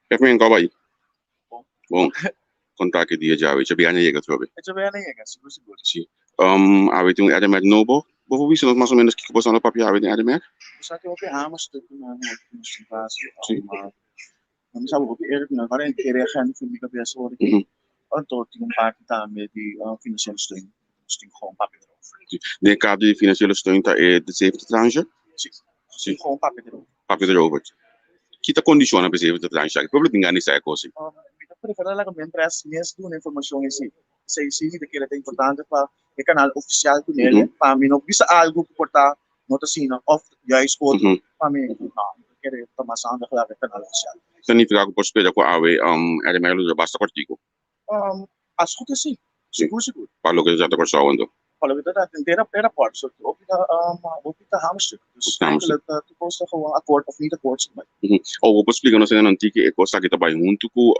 Kaya may kabay. Bom, kontak dia Jawa. Sabi niya yung gabi. Sabi niya siguro. Si, awit yung Adamer Nobo. Bobo visto mas ou menos que você não papel awit yung Adamer? Sa akin okay, amos to na mas sabi ko na parang kaya gaan voor die kapjes hoor ik. Anto ting party met die financiële steun. Dus ting gewoon papje erover. De kaart die financiële steun daar de zevende tranche? Sim, gewoon papje erover. Papje erover. Kita condiciones para zevende tranche. Ik probeer dingen niet te zeggen. Preferablemente as minhas duas informações assim. Sei sim que aquilo é importante para o canal oficial do nele, para mim não bisa algo que portar nota assim, of juist outro para mim não. Quero tomar ação daquela canal oficial. Significa que posso pedir com a AWE é melhor basta cortico. Acho que sim. Seguro. Para o que já está cortando. Para o que está inteira pera parte, so op die hamster. Dus eigenlijk toekomstig gewoon akkoord of niet akkoord. Ou posso explicar não sei não tique é coisa que tá bem junto com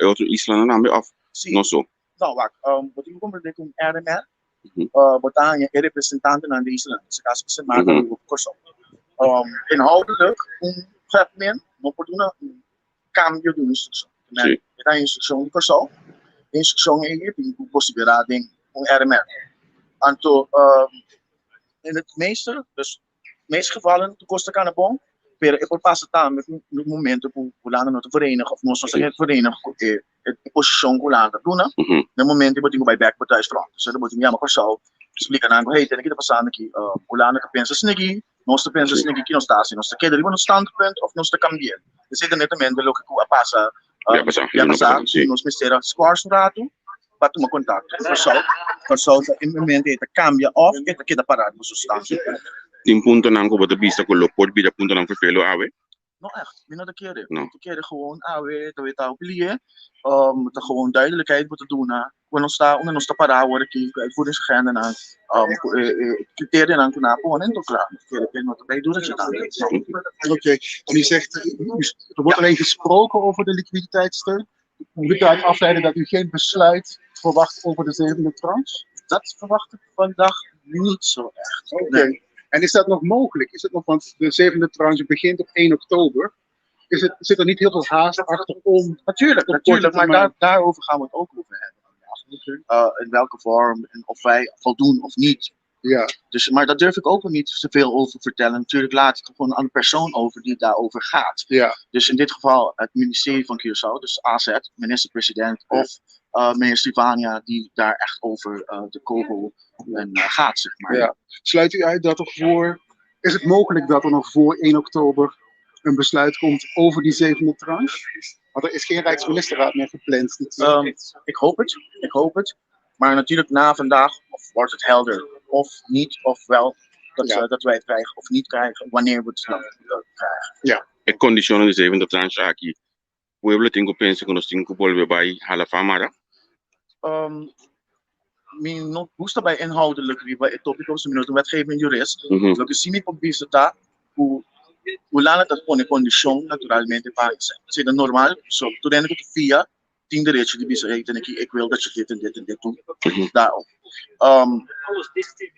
outro Islândia não é of não só. Não, wacht. Wat ik compreender com RMR, botar je representante na Islândia. Se caso você mata o curso. Inhoudelijk fragment, não pode cambio de instrução. Né? A instrução de curso, instrução é tem possibilidade em RMR. Anto, in het meeste gevallen, de kosten kan het bon, maar ik pas het aan met het moment op hoe langer nog te verenigen, of nog zoals het verenigen, het position hoe langer doen, het moment dat ik bij backpartij strand. Dus dan moet ik maar zo, explicar aan hoe heet en ik heb pas aan dat hoe langer te pensen sniggy, nog te pensen sniggy, kino statie, nog te keren, die een standpunt of nog te cambiar. Dus dit is net een moment dat ik hoe passa, nos ministério squash rato. Para tomar contato. Pessoal in het moment dat cambia of het queda parado na substância. Tem ponto não que você vista com o pode vir ponto não vervelo AWE? Não echt, niet dat keren. Dat keren gewoon AWE, dat we taal pillen. Moet er gewoon duidelijkheid moeten doen. Wanneer ons te parado worden, die uitvoeringsagenda na criteria aan kunnen apelen en toch klaar. Keren wat erbij doen dat je dan. Oké, en u zegt er wordt alleen gesproken over de liquiditeitssteun. Moet ik daaruit afleiden dat u geen besluit verwacht over de zevende tranche? Dat verwacht ik vandaag niet zo echt. Oké. En is dat nog mogelijk? Is het nog, want de zevende tranche begint op 1 oktober. Zit er niet heel veel haast achter om? Natuurlijk, maar daarover gaan we het ook over hebben. In welke vorm en of wij voldoen of niet. Ja. Dus, maar daar durf ik ook niet zoveel over vertellen. Natuurlijk laat ik het gewoon aan de persoon over die daarover gaat. Ja. Dus in dit geval het ministerie van Curaçao, dus AZ, minister-president of minister 𝘰𝘰𝘯𝑥 die daar echt over de kogel gaat, zeg maar. Ja. Sluit u uit dat is het mogelijk dat er nog voor 1 oktober een besluit komt over die zevende tranche? Want er is geen Rijksministerraad meer gepland. Ik hoop het. Maar natuurlijk na vandaag wordt het helder. Of niet, of wel dat wij het krijgen of niet krijgen, wanneer we het krijgen. Ja. E condizione di zevende tranche aqui. Pueblo tengo pensa que nos tengo volver bij Halafamara. Não custa bij inhoudelijk wie bij het topic of een wetgeving jurist. Lo que sí me convence está hoe lang het pone condition naturalmente para ser normal. So tu dentro que via tem direito de dizer ik wil dat je dit en dit en dit doet. Daarop.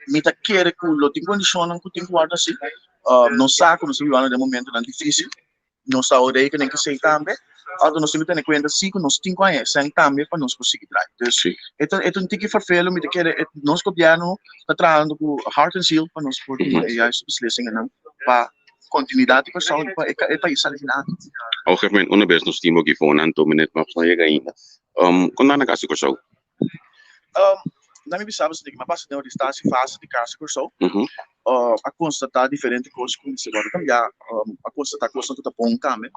Met a querer que lo tem condicionam que tem guarda assim. Não sabe como se vive no momento tão difícil. Não sabe rekening que sei também. Algo nós temos que ter em conta se nós temos conhecimento também para nós conseguir trabalhar. Dus het een tikje vervelen met de keren nós governo está trabalhando com hart en ziel para nós por juiste beslissingen para continuidade para saúde para o país aliviado. Op een moment onderwijs nog team ook gewoon aan toe met maar van je ainda. Kon dan kasi ko zo. Na minha visão, você mas passa de estágio fase de casa curso. A constatar diferentes coisas como se agora cambiar, a constatar coisas tudo bom também.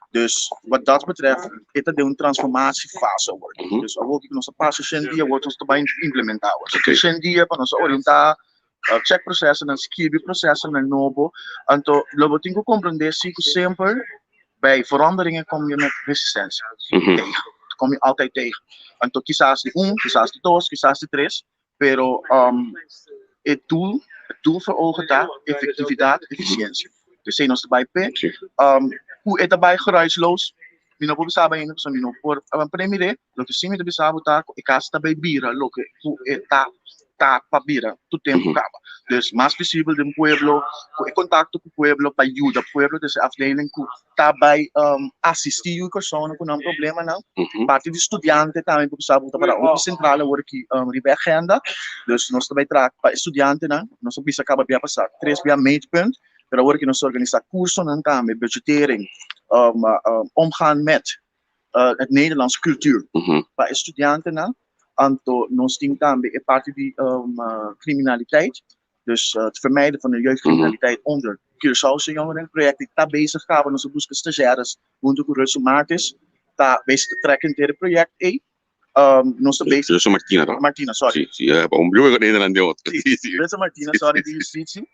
Dus wat dat betreft, het is een transformatiefase worden. Dus ook in onze passie wordt ons erbij implementeren. Dus van onze oriëntatie, checkprocessen, en skibi-processen en nobo. En to lobotingo comprender sempre bij veranderingen kom je met resistentie tegen. Kom je altijd tegen. En to quizás de 1, quizás de 2, quizás de 3. Pero het doel voor ogen daar, effectiviteit, efficiëntie. Dus zijn ons erbij hoe het daarbij geruisloos. Mino po bisa ba yun sa mino por ang premiere lo que simi de bisa buta ko ikasta bay bira lo que hoe eta tá pabira, tu tempo acaba. Dus mais visível do pueblo, em contato com o pueblo para ajudar o pueblo dessa afdeling que tá vai assistir o pessoa com um problema não. Parte de estudante também porque sabe para o central agora que ribe agenda. Dus nós também traga para estudante não, nós bisa acaba bem passar. 3 via meetpunt, pero agora que nós organiza curso não também budgetering, omgaan met het Nederlandse cultuur. Para estudante não. Anto nós temos também a parte de criminaliteit, dus het vermijden van de jeugdcriminaliteit onder Curaçaose jongeren. Project die daar bezig gaan, we onze busken stagiaires, junto com o Marques, daar bezig te trekken in het project. Nós bezig. Dus Martina, toch? Martina, sorry. Sim, ombligo in Nederland deel. Dus Martina, sorry, die justitie.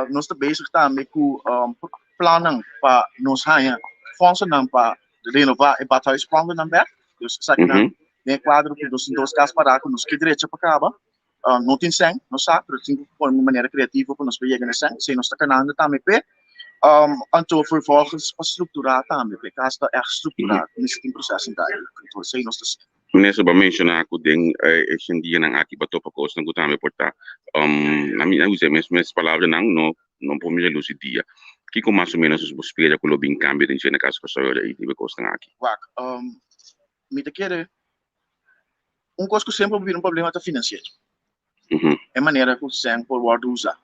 Nós bezig daarmee com plannen para nós ganhar fondsen dan para renovar e badhuisplannen dan weg. Dus zeg ik de quadro que dos dois casos para com nos que direito para acaba não tem sem não sabe mas tem por uma maneira criativa para nos pegar nesse sem nós está canando também pe anto vervolgens para estruturar também pe caso é estruturar nesse processo daí então sem nós está Nessa ba mencionar ko ding esse dia nang aqui bato pa costa ngo também porta na minha usa mesmo palavra não não primeiro luz dia que com mais ou menos os espera com o bem cambio dentro na casa pessoa aí de costa aqui wak me te querer coisa que sempre houve problema financeiro. É maneira que o SEM pode usar.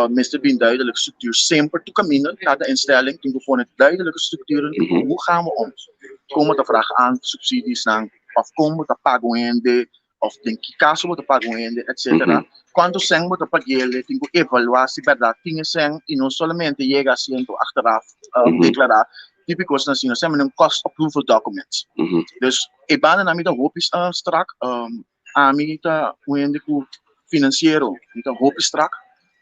Mas é bem duidelijk structuur sempre te caminho, cada instelling tem gewoon duidelijke structuren. Hoe gaan we om? Komen te vragen aan subsidies dan, of komen te pagoende, of denk que caso moet te pagoende, etc. Quando o SEM moet te pagele, tem que evaluar se verdade tinha SEM e não somente chega assim achteraf declarar. Typisch dan zien we hebben een cost approval document. Dus ik ben aan de hoop is strak, aan de financiero, de hoop is strak.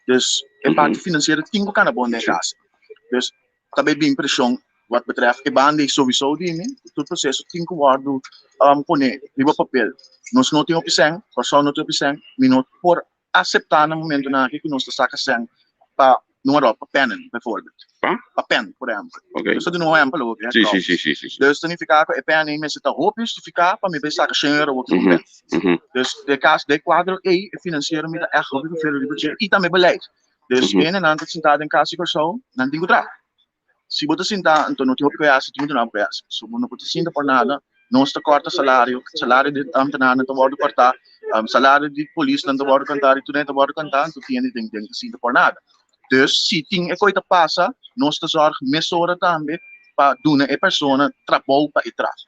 Dus ik ben financiero 10 kan op de gas. Dus dat bij de impressie wat betreft, ik ben sowieso die niet, het proces 10 worden pone, die papel. Nos não tem opção, pessoal não tem opção, minuto por aceitar no momento na que nós saca sem para noem maar op, pennen bijvoorbeeld. Pen, por exemplo. Okay. Dus dat doen we een pelot. Sim. Dus dan ficar com a pen em vez de hoop is, ficar para me pensar que senhor ou que pen. Dus de caso de quadro e financiero me echt op de verder budget e também beleid. Dus een en ander sentado em casa e zo, não tem outra. Se você sentar, então não tem hoop que se tem não que se você não pode sentar por nada, não está corta salário de ambtenaar não pode cortar, salário de polícia não pode cantar e tudo não pode cantar, tu tem que sentar por nada. Dus se tem coisa passa, nós te zorg mesora também para doen a pessoa trabalho para trás.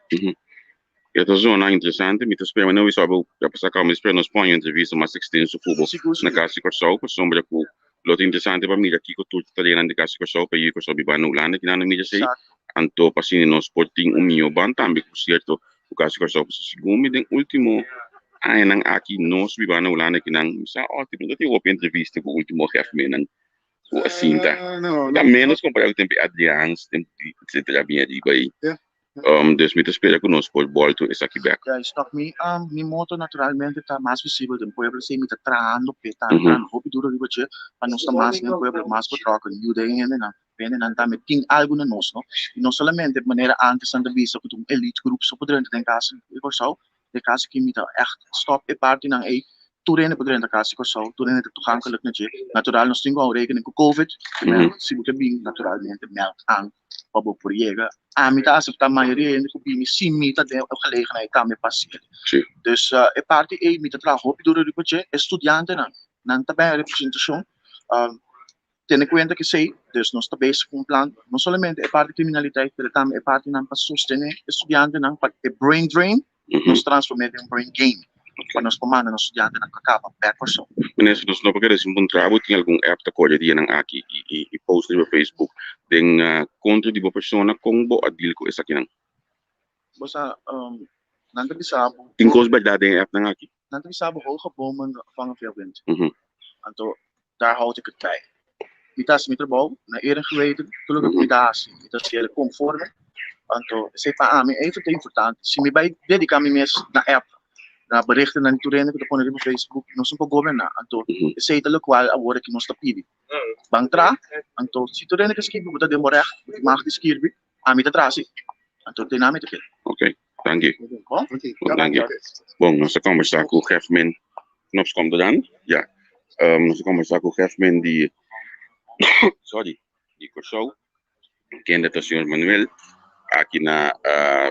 Esta zona interessante, me espera, não sabe, já passar calma, espera nos põe entrevista mais extenso futebol na casa de Curaçao, que sombra com lot interessante para mim aqui que tu está dentro da casa de Curaçao para ir com o bibano lá, que não me diz aí, anto passini no sporting meu ban também, por certo, o casa de Curaçao para segundo, e último aí nang aqui nós bibano lá que não, sa, tipo, não tem uma entrevista com o último chefe nang o assim tá, tá menos comparado com o tempo Adrians, tempo etc. Bem ali vai. Dus me espera que nós por volta essa aqui back. Ja, stop me. Mi moto naturalmente está mais visível do pueblo, se me está traindo, petando, hope duro de você, para nós mais no pueblo mais betrokken. Venden dan também tem algo na nós, não? E não somente de maneira antes aan de visa que um elite groep so podendo tem casa, eu sou, de casa que me está echt stop e parte nang ei. Toerenen bedrijven de casa Curaçao, toerenen de toegankelijk natuurlijk. Natuurlijk, nog steeds wel rekening met COVID. Ze moeten bien naturalmente melk aan, wat ook voor jegen. Met als het de majorie in de kopie zien met de gelegenheid kan mee passeren. Dus een party met het traag op door het budget, estudianten dan tabel representatie. Ten cuenta que sei, dus nós está bezig com plan, não somente a parte de criminaliteit, mas também a parte não para sostener estudiantes não para brain drain, nós transformamos em brain gain. Para nós comandar nos estudantes na cacapa, percussão. Mas nós não podemos encontrar, tem algum app da coisa dia nang aqui e post no Facebook, tem contra de uma pessoa com boa deal com essa aqui não. Você não tem sabe. Tem coisa verdade em app nang aqui. Não tem sabe hoge bomen vangen veel wind. Então daar houd ik het bij. Mitas metro na eerder geweten, gelukkig mitas, mitas hele conforme. Então sei para mim é muito importante. Se me vai dedicar me mesmo na app. Na berichten na toerenen que depois no Facebook nós não governar então sei tal qual agora que nós está pedindo bantra então se toerenen que escreve você demora mag escreve a mim atrás então tem nome daquele ok thank you bom nós conversar com o 𝐿𝑒𝑓 Knops komt eraan. Ja. Ze komen straks ook even die, sorry, die Kusau. Kende het senhor Manuel. Aqui na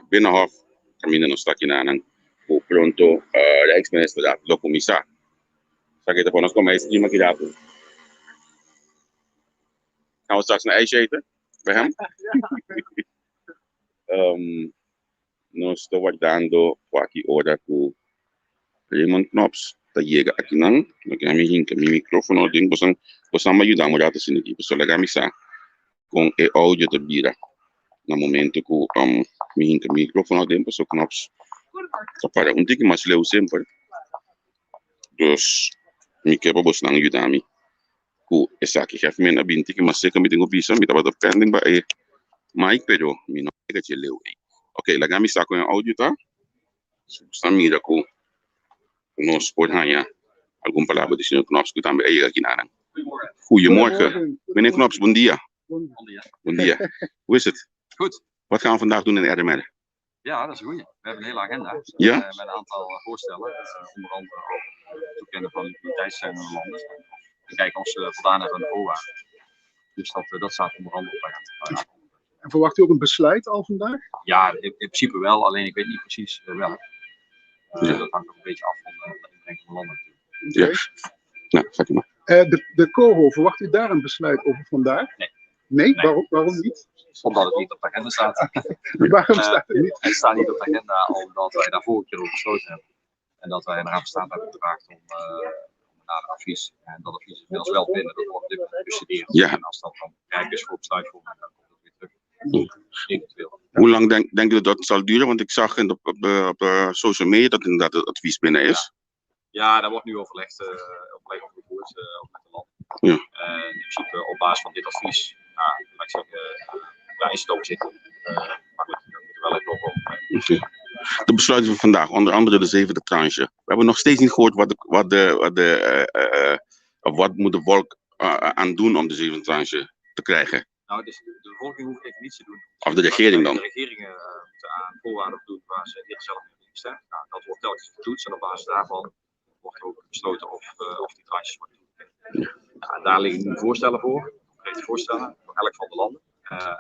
Binnenhof. Caminho no aqui na o pronto Rijksministerraad Locomisa. Zeg je dat voor ons komen, hij is iemand die daar doet. Gaan we straks een ijsje eten bij hem? Nós estamos guardando aqui hora com Raymond Knops. Tá chega aqui não, porque a minha microfone ding possam me ajudar a mudar assim aqui, pessoal legal me sa com o áudio da bira. No momento que minha microfone ding pessoal Knops. Só para tique mais leu sempre. Dus me quebra possam ajudar me. Com essa aqui chef me na binti que mas sei que me tenho visa, me tava pending ba Mike pero me não é que leu. Okay, legal me sa com o áudio tá? Só mira com nos voorhanja algum palavra de senhor Knops que também aí aqui na. Goedemorgen. Meneer Knops, bom dia. Bom dia. Hoe is het? Goed. Wat gaan we vandaag doen in Erdemerde? Ja, dat is een goeie. We hebben een hele agenda. Ja? Met een aantal voorstellen. Onder andere over het toekennen van liquiditeitssteun aan de landen. En kijken of ze voldaan hebben aan de voorwaarden. Dus dat staat onder andere op de agenda. En verwacht u ook een besluit al vandaag? Ja, in principe wel. Alleen ik weet niet precies welk. Dat hangt ook een beetje af van de inbreng van de landen. Ja. Nou, gaat u maar. De COHO, verwacht u daar een besluit over vandaag? Nee. Nee? Waarom niet? Omdat het niet op de agenda staat. Waarom staat het niet? Het staat niet op de agenda omdat wij daar vorige keer over besloten hebben. En dat wij een raad van state hebben gevraagd om nader advies. En dat advies is inmiddels wel binnen. Dat wordt op dit moment bestudeerd. Ja. En als dat dan rijk is voor besluitvorming, dan komt het weer terug. Eventueel. Hoe lang denk je dat het zal duren? Want ik zag op social media dat inderdaad het advies binnen is. Ja, daar wordt nu overleg over gevoerd met de land. Ja. En in principe op basis van dit advies, laat ik zeggen, daar is het over zitten. Maar goed, daar moeten we wel even over. De besluiten van vandaag, onder andere de zevende tranche. We hebben nog steeds niet gehoord wat moet de volk aan doen om de zevende tranche te krijgen. Nou, dus de bevolking hoeft even niets te doen. Of de regering dan? De regeringen moeten aan voorwaarden voldoen waar ze eerder zelf mee hebben gestemd. Nou, dat wordt telkens getoetst en op basis daarvan wordt ook besloten of die tranches worden toegekend. En daar liggen nu voorstellen voor, concrete voorstellen voor elk van de landen.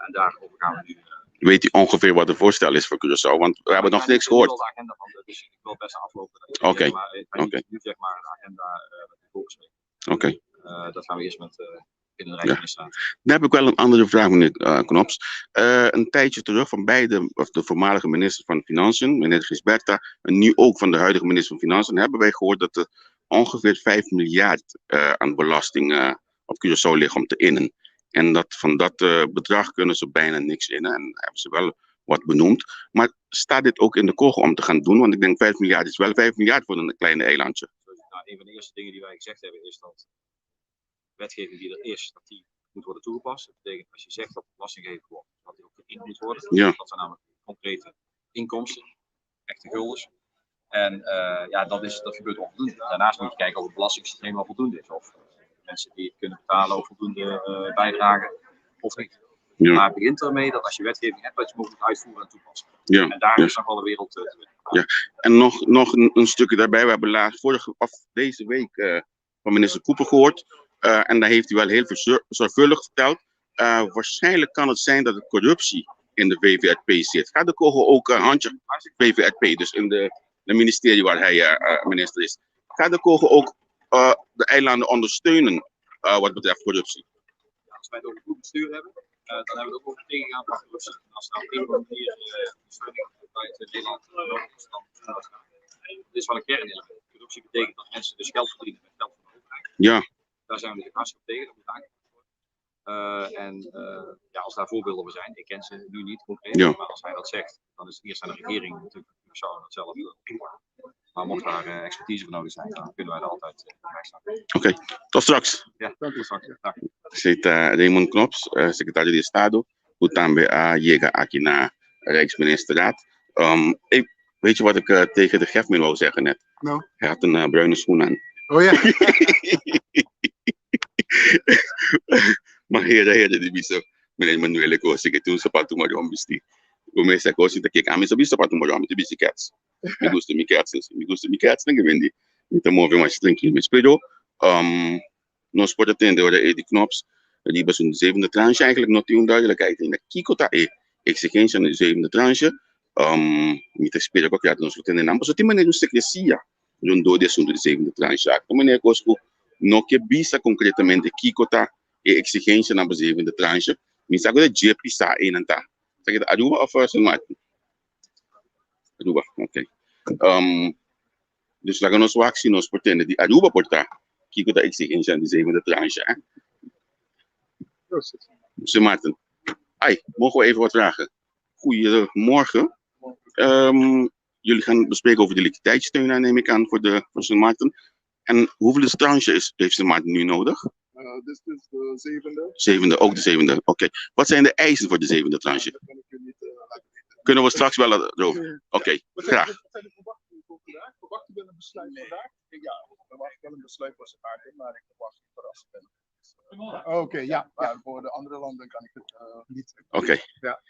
En daarover gaan we nu. Weet u ongeveer wat de voorstel is voor Curaçao? Want we hebben nog niks gehoord. De agenda van dus ik wil best aflopen. Oké. Maar ik kan nu zeg maar een agenda met de voorgesprek. Oké. Dat gaan we eerst met binnen de Rijksministerraad. Dan heb ik wel een andere vraag, meneer Knops. Een tijdje terug van beide, of de voormalige minister van Financiën, meneer Gisberta, en nu ook van de huidige minister van Financiën, hebben wij gehoord dat er ongeveer 5 miljard aan belasting op Curaçao ligt om te innen. En dat van dat bedrag kunnen ze bijna niks innen en hebben ze wel wat benoemd. Maar staat dit ook in de kogel om te gaan doen? Want ik denk 5 miljard is wel 5 miljard voor een kleine eilandje. Nou, een van de eerste dingen die wij gezegd hebben is dat wetgeving die er is, dat die moet worden toegepast. Dat betekent als je zegt dat de belasting gegeven wordt, dat die ook geïnd moet worden. Ja. Dat zijn namelijk concrete inkomsten, echte guldens. En dat gebeurt onvoldoende. Daarnaast moet je kijken of het belastingssysteem wel voldoende is. Of mensen die het kunnen betalen ook voldoende bijdragen of niet. Ja. Maar het begint ermee dat als je wetgeving hebt, dat je moet uitvoeren en toepassen. Ja. En daar is nog wel de wereld te winnen. Ja. En nog een stukje daarbij. We hebben deze week van minister Cooper gehoord. En daar heeft hij wel heel zorgvuldig verteld. Waarschijnlijk kan het zijn dat er corruptie in de VVRP zit. Gaat de kogel ook een handje VVRP, dus in de ministerie waar hij minister is. Gaat de kogel ook de eilanden ondersteunen wat betreft corruptie? Ja, als wij het over goed bestuur hebben, dan hebben we het ook over tegengaan van corruptie. En als er op een of andere manier ondersteuning vanuit Nederland nodig is, dan doen we dat graag. Dit is wel een kernelement. Corruptie betekent dat mensen dus geld verdienen met geld van de overheid. Ja. Daar zijn we natuurlijk hartstikke tegen, dat moet aangepakt worden. Als daar voorbeelden voor zijn, ik ken ze nu niet concreet, Ja. maar als hij dat zegt, dan is het eerst aan de regering natuurlijk zou dat zelf oppakken. Maar mocht daar expertise voor nodig zijn, dan kunnen wij er altijd bij staan. Oké, tot straks. Ja, tot straks. Dag. Zit Raymond Knops, secretario de Estado, hoe tambe llega aquí na Rijksministerraad. Weet je wat ik tegen de 𝘋𝘦𝘯 wou zeggen net? Nou? Hij had een bruine schoen aan. Oh ja. Maar heren, die bisa meneer Manuel Kosi que toen sapato marrom bisti. Come essa cosa que a mim sabe sapato marrom de bicicletas. Me gusta mi cats, dan gewin die. Então, mover mais tranquilo. Mas, pero, nós podemos atender agora de knops, die was een zevende tranche eigenlijk nog niet onduidelijkheid in de kikota exigência na zevende tranche, me espera que a nós temos não, mas tem maneira de secrecia de de assunto de zevende tranche. De maneira que não que visa concretamente kikota exigência na zevende tranche, mas agora já precisa em nanta. Zeg je Aruba of Sint-Maarten? Aruba, oké. Dus laten we actie nos pretenden die Aruba porta kikota exigência de zevende tranche. Sint-Maarten. Ai, mogen we even wat vragen? Goedemorgen. Jullie gaan bespreken over de liquiditeitssteun, neem ik aan, voor Sint-Maarten. En hoeveel tranche heeft Sint-Maarten nu nodig? Dit is de zevende. Zevende, ook de zevende. Oké. Wat zijn de eisen voor de zevende tranche? Dat kan ik u niet laten weten. Kunnen we straks wel erover? Oké, graag. Wat zijn de verwachtingen voor vandaag? Verwacht u wel een besluit vandaag? Ja, ik verwacht wel een besluit voor Sint-Maarten, maar ik verwacht niet verrast ben. Oké, ja, voor de andere landen kan ik het niet. Oké. Ja,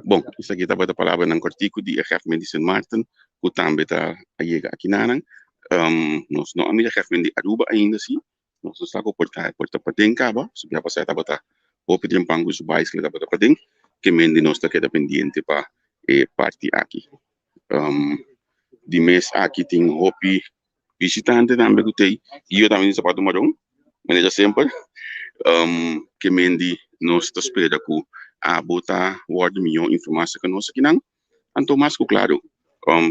bom, isso aqui estava a palavra ng cortico di ejectment di St. Martin, kutambe ta ayega akinanang. Nós não amiga ejectment di Aruba ainda sim. Nós está com porta padeng kaba, subia pa sa tabata. O pedem pango su bais que tabata padeng, que mendi nós está queda pendiente pa parti aqui. Di mês aqui tem hopi visitante também gutei. E eu também sapato marrom, mas já sempre. Que mendi nós está espera que a botar 𝐴𝑵𝑚𝑉𝑚 informação que nós aqui não, então mais claro,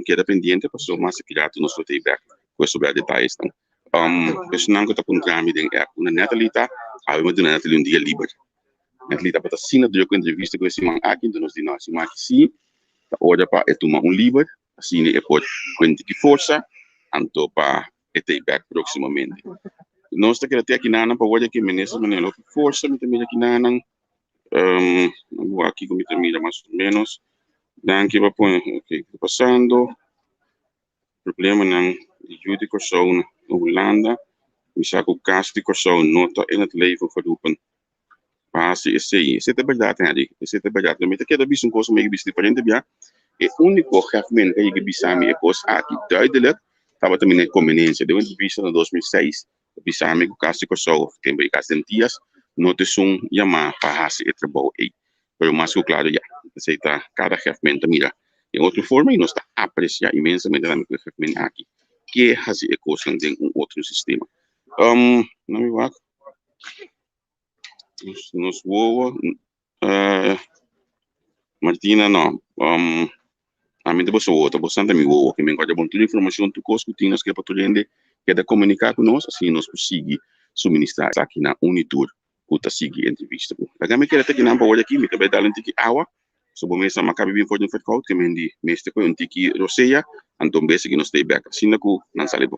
queda pendiente para só mais criado nos feedback com sobre detalhes então, pessoal que está com trâmite em app, na Natalita, a eu na Natalia dia livre, Natalita para assina do entrevista com esse man aqui, então nós de nós mas sim, a hora para tomar livre, assim é por quanto que força, então para feedback proximamente. Nós estamos aqui na para olhar que ministro menino força me também aqui na vou aqui com me mais ou menos danke para põe ok passando problema na 𝑘𝐢𝐯𝐿 na Holanda me saco 𝑘𝐢𝐯 nota in het leven geroepen base is esse é verdade ali esse é verdade também que da visão coisa meio diferente bem é único regimento que eu bisami é coisa aqui duidelijk estava também na conveniência de entrevista em 2006 bisami com 𝑘𝐢𝐯 que em garantias não te são chamar para fazer trabalho aí, mas mais claro já, aceita cada regimento mira em outra forma e nós está apreciar imensamente também o regimento aqui que fazer coisas em outro sistema. Não me vá, nos voa, Martina não, a mim depois outra, bastante me voa que me encontra com toda a informação tu coisa que nós que para todo mundo que da comunicar com nós assim nós conseguir suministrar aqui na Unitur puta seguir entrevista. Agora quero ter que não para aqui, me também dar um tiki água. Sobre mesa macabe bem forte no verkoud, que me di meeste ko um tiki roseia, então basic que nós tem back. Assim na ku não sale para